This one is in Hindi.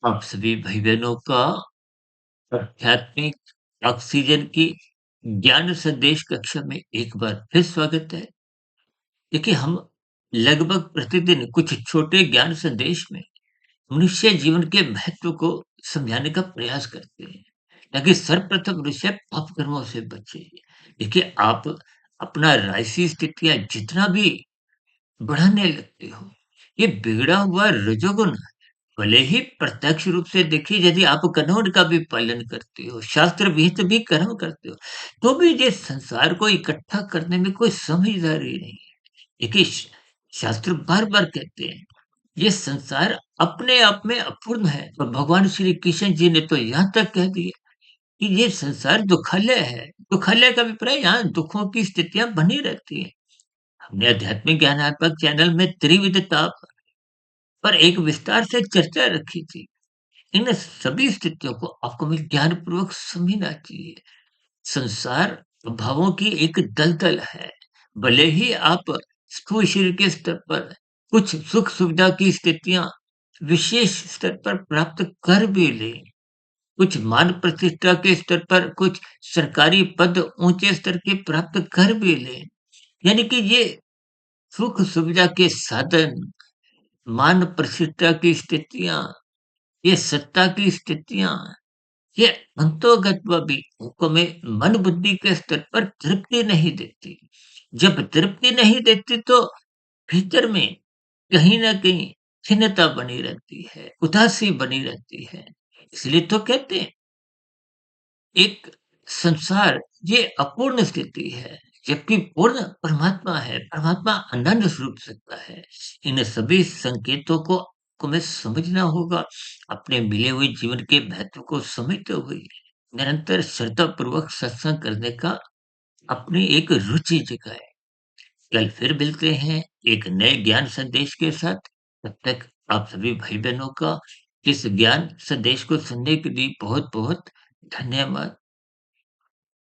आप सभी भाई-बहनों का आध्यात्मिक ऑक्सीजन की ज्ञान संदेश कक्षा में एक बार फिर स्वागत है। देखिए, हम लगभग प्रतिदिन कुछ छोटे ज्ञान संदेश में मनुष्य जीवन के महत्व को समझाने का प्रयास करते हैं, ताकि सर्वप्रथम मनुष्य पाप कर्मों से बचे। देखिए, आप अपना राशि स्थितियाँ जितना भी बढ़ाने लगते हो, ये बिगड़ा हुआ रजोगुण भले ही प्रत्यक्ष रूप से देखिए यदि आप कानून का भी पालन करते हो, शास्त्र विहित भी कर्म करते हो, तो भी ये संसार को इकट्ठा करने में कोई समझदारी नहीं है। देखिए शास्त्र बार-बार कहते हैं, ये संसार अपने आप में अपूर्ण है और भगवान श्री कृष्ण जी ने तो यहाँ तक कह दिया कि ये संसार दुखालय है। दुखालय का अभिप्राय यहाँ दुखों की स्थितियाँ बनी रहती हैं। हमने आध्यात्मिक ज्ञानात्मक चैनल में त्रिविध ताप पर एक विस्तार से चर्चा रखी थी। इन सभी स्थितियों को आपको में ज्ञानपूर्वक समझना चाहिए। संसार भावों की एक दलदल है। भले ही आप स्थूल शरीर के स्तर पर कुछ सुख सुविधा की स्थितियाँ विशेष स्तर पर प्राप्त कर भी लें, कुछ मान प्रतिष्ठा के स्तर पर कुछ सरकारी पद ऊँचे स्तर के प्राप्त कर भी लें, यानी कि ये सुख सुविधा के साधन, मान प्रतिष्ठा की स्थितियाँ, ये सत्ता की स्थितियाँ ये अंतोगत्वा भी उनको में मन बुद्धि के स्तर पर तृप्ति नहीं देती। जब तृप्ति नहीं देती तो भीतर में कहीं न कहीं खिन्नता बनी रहती है, उदासी बनी रहती है। इसलिए तो कहते हैं एक संसार ये अपूर्ण स्थिति है, जबकि पूर्ण परमात्मा है, परमात्मा अनंत स्वरूप सत्ता है। इन सभी संकेतों को हमें समझना होगा, अपने मिले हुए जीवन के महत्व को समझते हुए निरंतर श्रद्धापूर्वक सत्संग करने का अपनी एक रुचि जगाएँ। कल फिर मिलते हैं एक नए ज्ञान संदेश के साथ। तब तक आप सभी भाई-बहनों का इस ज्ञान संदेश को सुनने के लिए बहुत-बहुत धन्यवाद।